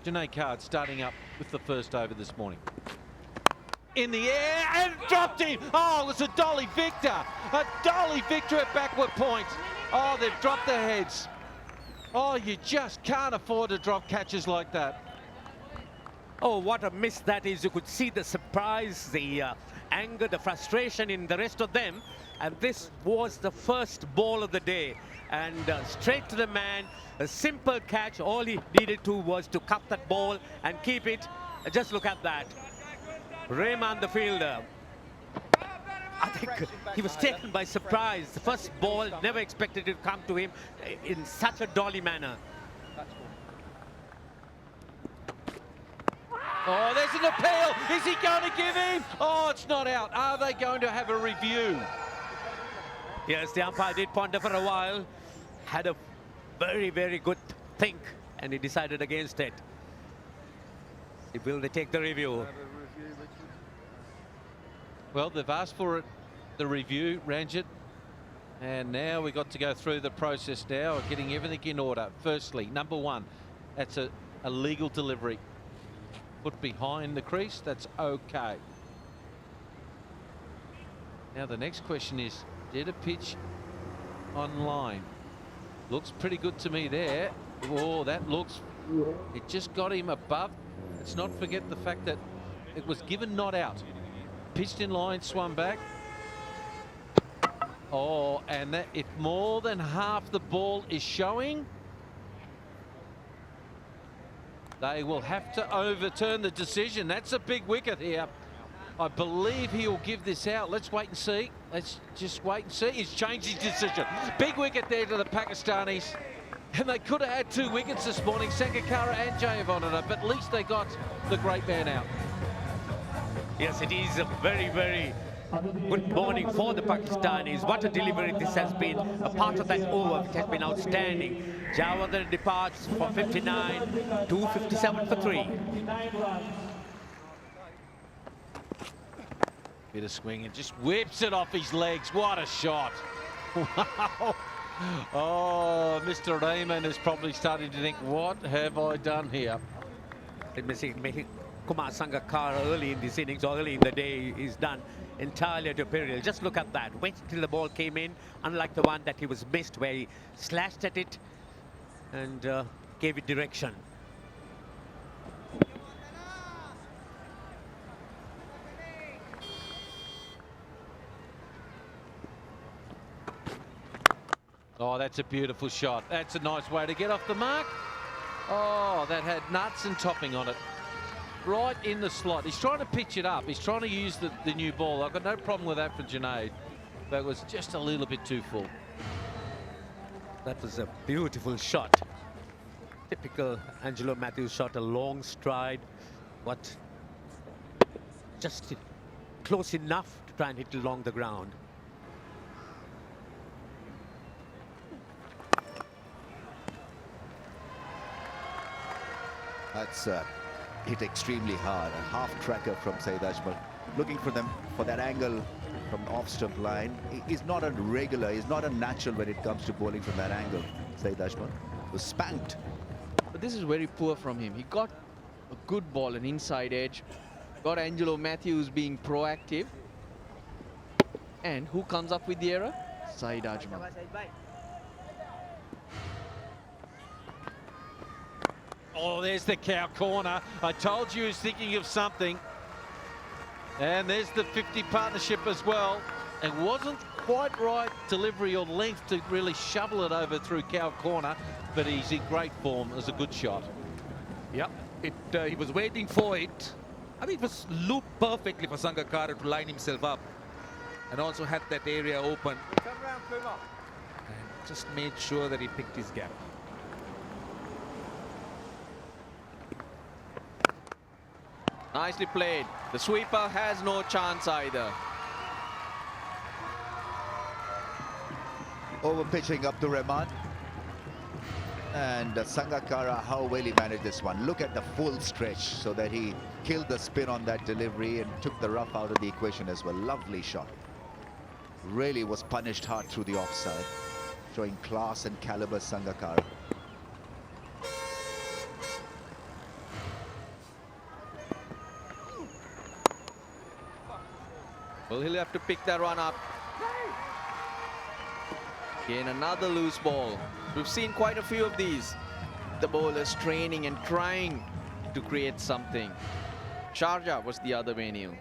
Janae Card starting up with the first over this morning. In the air and dropped him. Oh, it was a Dolly Victor. A Dolly Victor at backward point. Oh, they've dropped their heads. Oh, you just can't afford to drop catches like that. Oh, what a miss that is. You could see the surprise, the anger, the frustration in the rest of them. And this was the first ball of the day. And straight to the man, a simple catch. All he needed to was to cuff that ball and keep it. Just look at that. Raymond, the fielder. I think he was taken by surprise. The first ball, never expected it to come to him in such a dolly manner. Oh, there's an appeal. Is he going to give him? Oh, it's not out. Are they going to have a review? Yes, the umpire did ponder for a while. Had a very, very good think, and he decided against it. Will they take the review? Well, they've asked for it, the review, Ranjit. And now we've got to go through the process now of getting everything in order. Firstly, number one, that's a legal delivery. Put behind the crease, that's okay. Now the next question is, did a pitch on line? Looks pretty good to me there. Oh, that looks, it just got him above. Let's not forget the fact that it was given not out. Pitched in line, swung back. Oh, and that if more than half the ball is showing, they will have to overturn the decision. That's a big wicket here. I believe he'll give this out. Let's wait and see. Let's just wait and see. He's changed his decision. Big wicket there to the Pakistanis. And they could have had 2 wickets this morning, Sangakkara and Jayavarnana, but at least they got the great man out. Yes, it is a very, very good morning for the Pakistanis. What a delivery this has been. A part of that over which has been outstanding. Jayavarnana departs from 59 to 57 for 3. Bit of swing and just whips it off his legs. What a shot. Wow. Oh, Mr. Raymond is probably starting to think, what have I done here? Kumar Sangakkara early in this innings, or early in the day, is done entirely at a peril. Just look at that. Wait till the ball came in, unlike the one that he was missed, where he slashed at it and gave it direction. Oh, that's a beautiful shot. That's a nice way to get off the mark. Oh, that had nuts and topping on it. Right in the slot. He's trying to pitch it up. He's trying to use the new ball. I've got no problem with that for Junaid, but it was just a little bit too full. That was a beautiful shot. Typical Angelo Matthews shot, a long stride, but just close enough to try and hit along the ground. That's hit extremely hard. A half tracker from Saeed Ajmal. Looking for them for that angle from off stump line. He's not a regular, he's not a natural when it comes to bowling from that angle. Saeed Ajmal was spanked. But this is very poor from him. He got a good ball, an inside edge. Got Angelo Matthews being proactive. And who comes up with the error? Saeed Ajmal. Oh, there's the cow corner. I told you he was thinking of something. And there's the 50 partnership as well. It wasn't quite right delivery or length to really shovel it over through cow corner, but he's in great form as a good shot. Yep, he was waiting for it. I mean, it was looped perfectly for Sangakkara to line himself up, and also had that area open. Come round, Kumar. And just made sure that he picked his gap. Nicely played. The sweeper has no chance either. Over pitching up to Rahman. And Sangakkara, how well he managed this one. Look at the full stretch so that he killed the spin on that delivery and took the rough out of the equation as well. Lovely shot. Really was punished hard through the offside. Showing class and caliber, Sangakkara. Well, he'll have to pick that one up. Again, another loose ball. We've seen quite a few of these. The bowlers training and trying to create something. Sharjah was the other venue.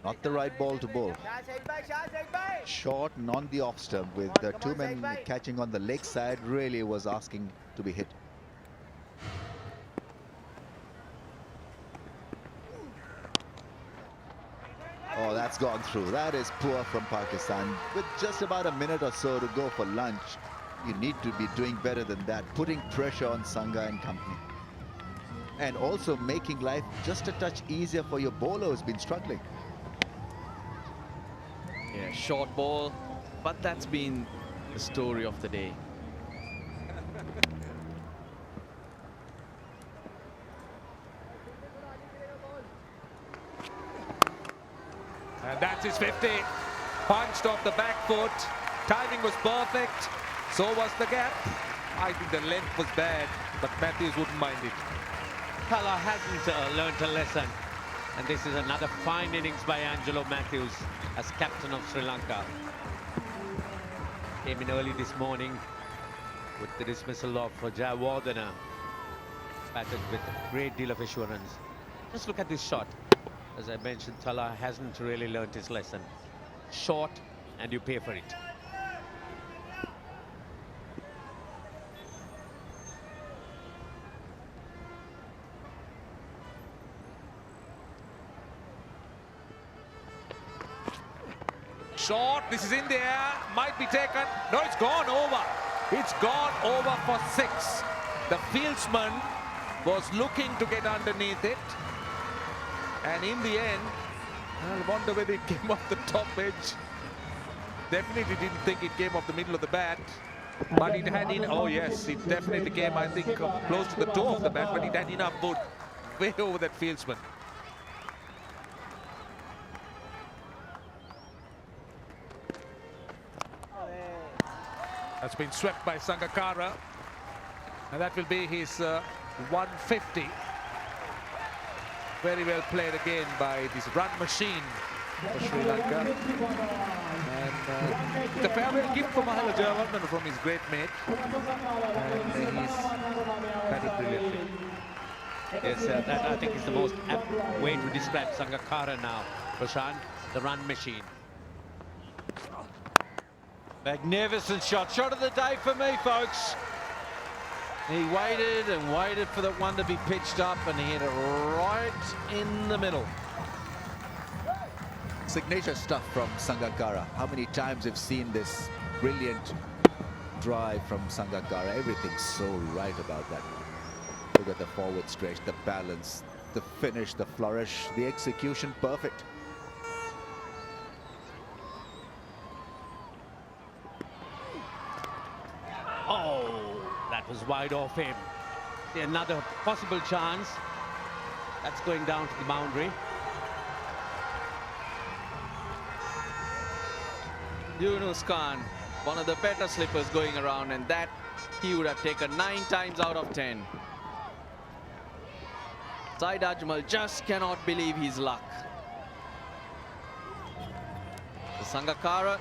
Not the right ball to bowl. Short and on the off stump with the two men catching on the leg side, really was asking to be hit. Oh, that's gone through. That is poor from Pakistan. With just about a minute or so to go for lunch, you need to be doing better than that, putting pressure on Sangha and company. And also making life just a touch easier for your bowler who's been struggling. Yeah, short ball, but that's been the story of the day. And that's his 50. Punched off the back foot. Timing was perfect. So was the gap. I think the length was bad, but Matthews wouldn't mind it. Thala hasn't learnt a lesson. And this is another fine innings by Angelo Matthews as captain of Sri Lanka. Came in early this morning with the dismissal of Jayawardena. Batted with a great deal of assurance. Just look at this shot. As I mentioned, Thala hasn't really learnt his lesson. Short and you pay for it. Short, this is in the air, might be taken. No, it's gone over. It's gone over for 6. The fieldsman was looking to get underneath it. And in the end, I wonder whether it came off the top edge. Definitely didn't think it came off the middle of the bat. But it had in, oh yes, it definitely came, I think, close to the toe of the bat, but it had enough wood way over that fieldsman. That's been swept by Sangakkara. And that will be his 150. Very well played again by this run machine for Sri Lanka. And it's a farewell gift for Mahela Jayawardena from his great mate. And he's batted brilliantly. Yes, that I think is the most apt way to describe Sangakkara now, Prashant, the run machine. Magnificent shot. Shot of the day for me, folks. He waited and waited for that one to be pitched up, and he hit it right in the middle. Signature stuff from Sangakkara. How many times we've seen this brilliant drive from Sangakkara. Everything's so right about that. Look at the forward stretch, the balance, the finish, the flourish, the execution, perfect. Oh, that was wide off him. Another possible chance. That's going down to the boundary. Yunus Khan, one of the better slippers going around, and that he would have taken 9 times out of 10. Saeed Ajmal just cannot believe his luck. Sangakkara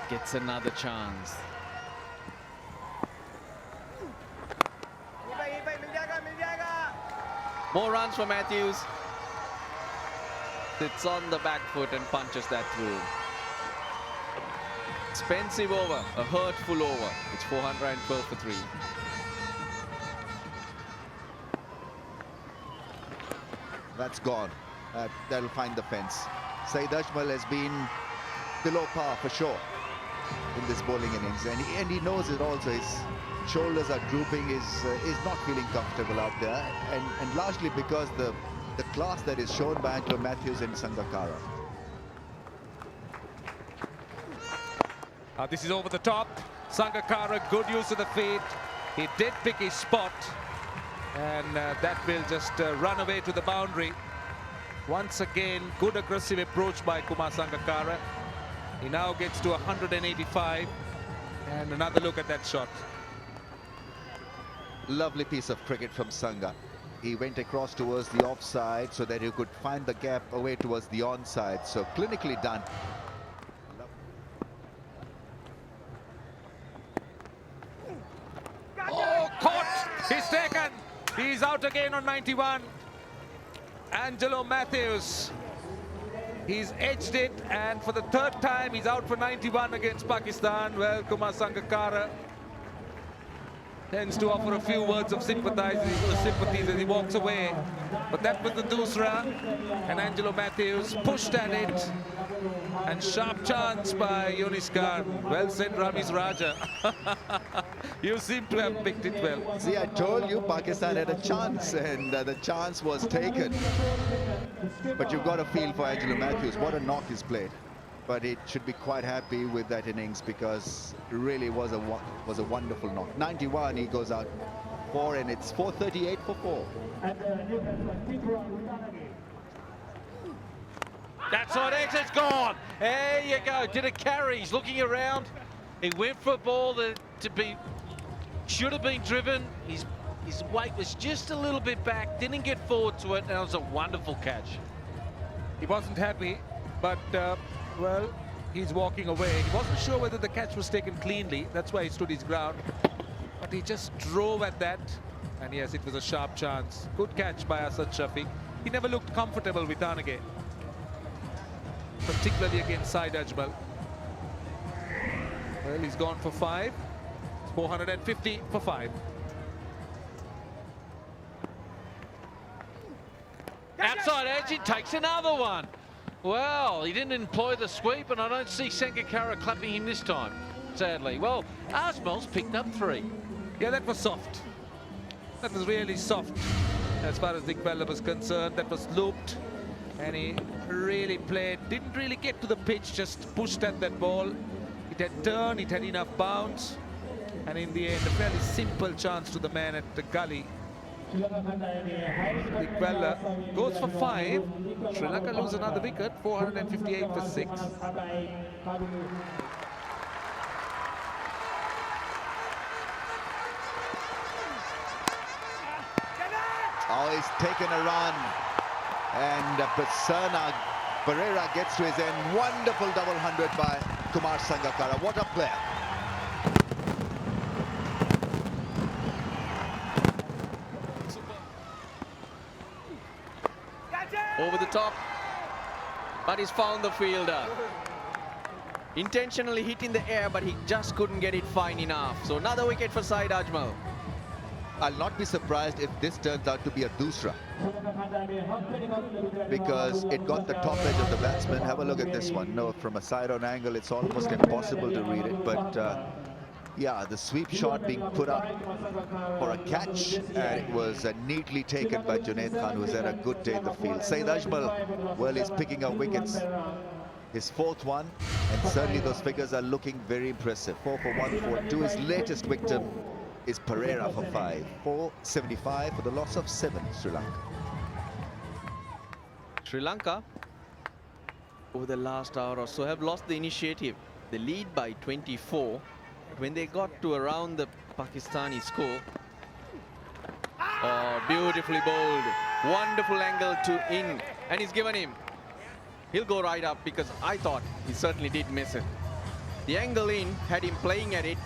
gets another chance. More runs for Matthews. Sits on the back foot and punches that through. Expensive over, a hurtful over. It's 412 for 3. That's gone. That'll find the fence. Saeed Ajmal has been below par for sure in this bowling innings, and he knows it also. His shoulders are drooping, is not feeling comfortable out there, and largely because the class that is shown by Angelo Matthews and Sangakkara. This is over the top. Sangakkara, good use of the feet. He did pick his spot, and that will just run away to the boundary. Once again, good aggressive approach by Kumar Sangakkara. He now gets to 185, and another look at that shot. Lovely piece of cricket from Sangha. He went across towards the offside so that he could find the gap away towards the onside. So clinically done. Oh, caught! He's taken. He's out again on 91. Angelo Matthews. He's edged it, and for the third time, he's out for 91 against Pakistan. Well, Kumar Sangakkara tends to offer a few words of sympathies as he walks away. But that was the Dusra, and Angelo Matthews pushed at it. And sharp chance by Yunis Khan. Well said, Ramiz Raja. You seem to have picked it well. See, I told you Pakistan had a chance, and the chance was taken. But you've got a feel for Angelo Matthews. What a knock he's played. But he should be quite happy with that innings because it really was a wonderful knock. 91, he goes out 4, and it's 438 for 4. That's on edge, it's gone. There you go. Did a carry. He's looking around. He went for a ball that should have been driven. His weight was just a little bit back. Didn't get forward to it. And it was a wonderful catch. He wasn't happy, but well, he's walking away. He wasn't sure whether the catch was taken cleanly. That's why he stood his ground. But he just drove at that. And yes, it was a sharp chance. Good catch by Asad Shafiq. He never looked comfortable with Danage, particularly against Saeed Ajmal. Well, he's gone for 5. It's 450 for 5. Outside edge, he takes another one. Well, he didn't employ the sweep, and I don't see Sangakkara clapping him this time, sadly. Well, Ajmal's picked up 3. Yeah, that was soft. That was really soft as far as Dick Bella was concerned. That was looped, and he really played, didn't really get to the pitch, just pushed at that ball. It had turned, it had enough bounce, and in the end, a fairly simple chance to the man at the Galle. Dick Bella goes for 5. Sri Lanka lose another wicket, 458 for 6. Oh, he's taken a run. And Pereira gets to his end. Wonderful double 100 by Kumar Sangakkara. What a player. Over the top, but he's found the fielder. Intentionally hit in the air, but he just couldn't get it fine enough. So another wicket for Saeed Ajmal. I'll not be surprised if this turns out to be a Dusra, because it got the top edge of the batsman. Have a look at this one. No, from a side-on angle, it's almost impossible to read it. But yeah, the sweep shot being put up for a catch, and it was neatly taken by Junaid Khan, who's had a good day in the field. Saeed Ajmal, well, he's picking up wickets. His 4th one, and certainly those figures are looking very impressive. 4 for 1, 4 2. His latest victim is Pereira for 5. 475 for the loss of 7, Sri Lanka. Sri Lanka, over the last hour or so, have lost the initiative. They lead by 24. When they got to around the Pakistani score, oh, beautifully bowled. Wonderful angle to in. And he's given him. He'll go right up because I thought he certainly did miss it. The angle in had him playing at it.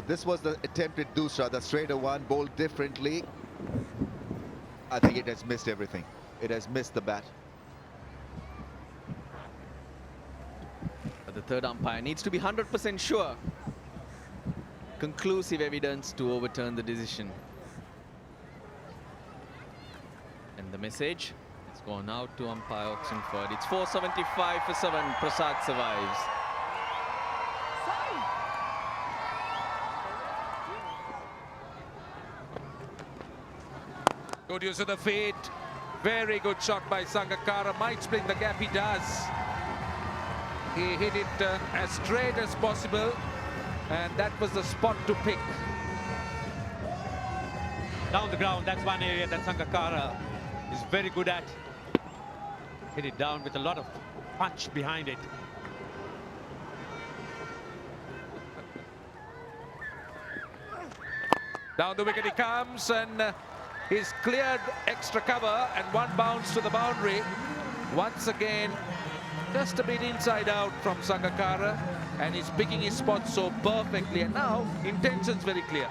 This was the attempted Dusra, the straighter one, bowled differently. I think it has missed everything. It has missed the bat. But the third umpire needs to be 100% sure. Conclusive evidence to overturn the decision. And the message has gone out to umpire Oxenford. It's 475 for 7. Prasad survives. Good use of the feet. Very good shot by Sangakkara. Might split the gap, he does. He hit it as straight as possible, and that was the spot to pick. Down the ground, that's one area that Sangakkara is very good at. Hit it down with a lot of punch behind it. Down the wicket he comes, and he's cleared extra cover, and one bounce to the boundary. Once again, just a bit inside out from Sangakkara, and he's picking his spot so perfectly, and now intention's very clear.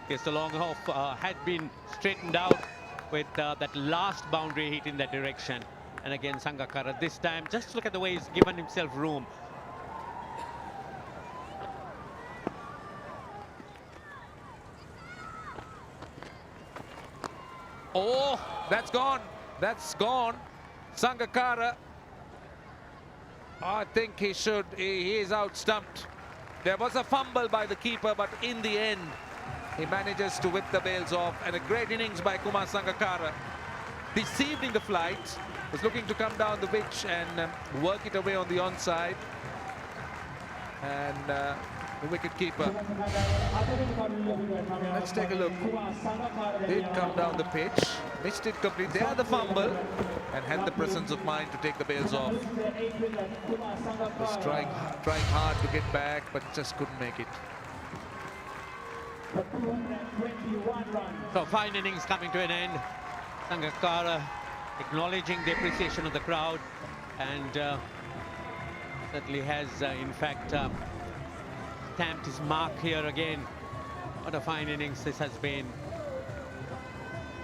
Yes, the long off had been straightened out with that last boundary hit in that direction. And again, Sangakkara this time, just look at the way he's given himself room. Oh, that's gone. That's gone. Sangakkara, I think he is out stumped. There was a fumble by the keeper, but in the end, he manages to whip the bails off, and a great innings by Kumar Sangakkara. Deceived in the flight, was looking to come down the pitch and work it away on the onside. And the wicket keeper, let's take a look, did come down the pitch, missed it completely. They had the fumble and had the presence of mind to take the bails off. Was trying hard to get back, but just couldn't make it. So fine innings coming to an end. Sangakkara acknowledging the appreciation of the crowd, and certainly has in fact stamped his mark here again. What a fine innings this has been.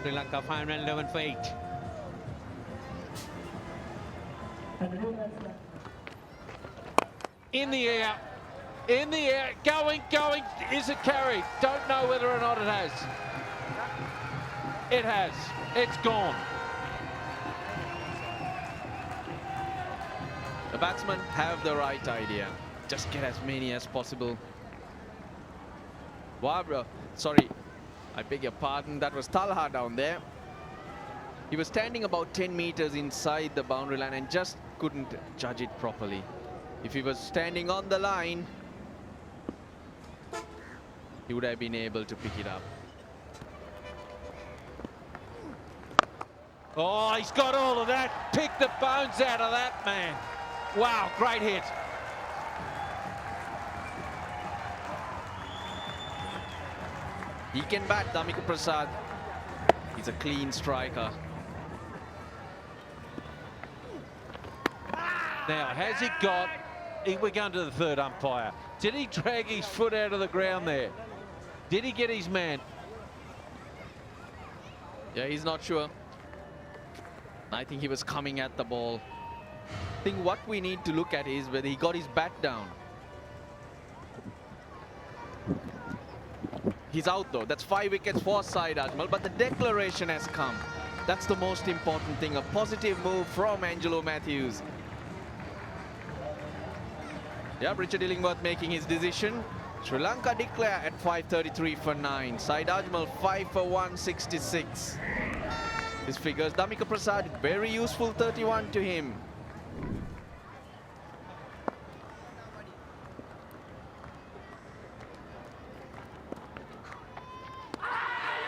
Sri Lanka 511 for 8. In the air. In the air, going, is it carried? Don't know whether or not it has. It has, it's gone. The batsmen have the right idea. Just get as many as possible. Wow, sorry, I beg your pardon, that was Talha down there. He was standing about 10 meters inside the boundary line and just couldn't judge it properly. If he was standing on the line, he would have been able to pick it up. Oh, he's got all of that. Pick the bones out of that, man. Wow, great hit. He can bat, Damika Prasad. He's a clean striker. Now, has he got... We're going to the third umpire. Did he drag his foot out of the ground there? Did he get his man? Yeah, he's not sure. I think he was coming at the ball. I think what we need to look at is whether he got his bat down. He's out though. That's 5 wickets for side Ajmal, but the declaration has come. That's the most important thing. A positive move from Angelo Matthews. Yeah, Richard Illingworth making his decision. Sri Lanka declare at 5:33 for 9. Saeed Ajmal 5 for 166. His figures, Damika Prasad, very useful 31 to him.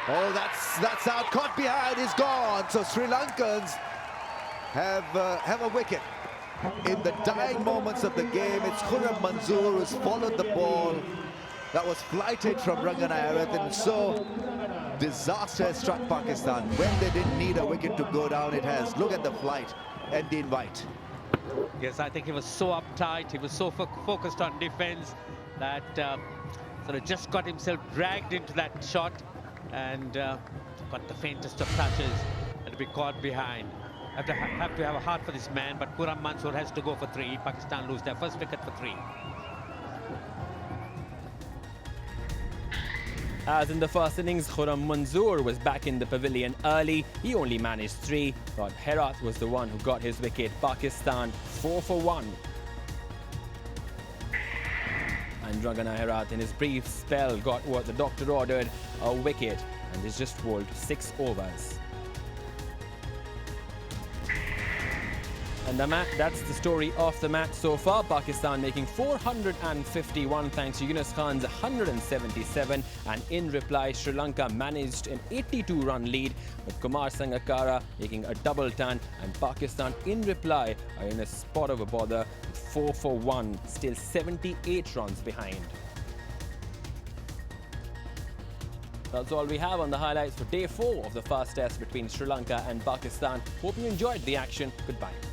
Oh, that's out, caught behind, is gone. So Sri Lankans have a wicket. In the dying moments of the game, it's Khurram Manzoor who's followed the ball that was flighted from Ranganayarath, and so disaster has struck Pakistan. When they didn't need a wicket to go down, it has. Look at the flight and Dean White. Yes, I think he was so uptight, he was so focused on defense that sort of just got himself dragged into that shot and got the faintest of touches and to be caught behind. Have to have a heart for this man, but Khurram Manzoor has to go for 3. Pakistan lose their first wicket for 3. As in the first innings, Khurram Manzoor was back in the pavilion early. He only managed 3, but Herat was the one who got his wicket. Pakistan 4 for 1. And Rangana Herat in his brief spell got what the doctor ordered, a wicket, and he's just bowled 6 overs. And that's the story of the match so far. Pakistan making 451 thanks to Yunus Khan's 177, and in reply Sri Lanka managed an 82-run lead with Kumar Sangakkara making a double ton, and Pakistan in reply are in a spot of a bother with 4 for 1, still 78 runs behind. That's all we have on the highlights for day 4 of the first test between Sri Lanka and Pakistan. Hope you enjoyed the action. Goodbye.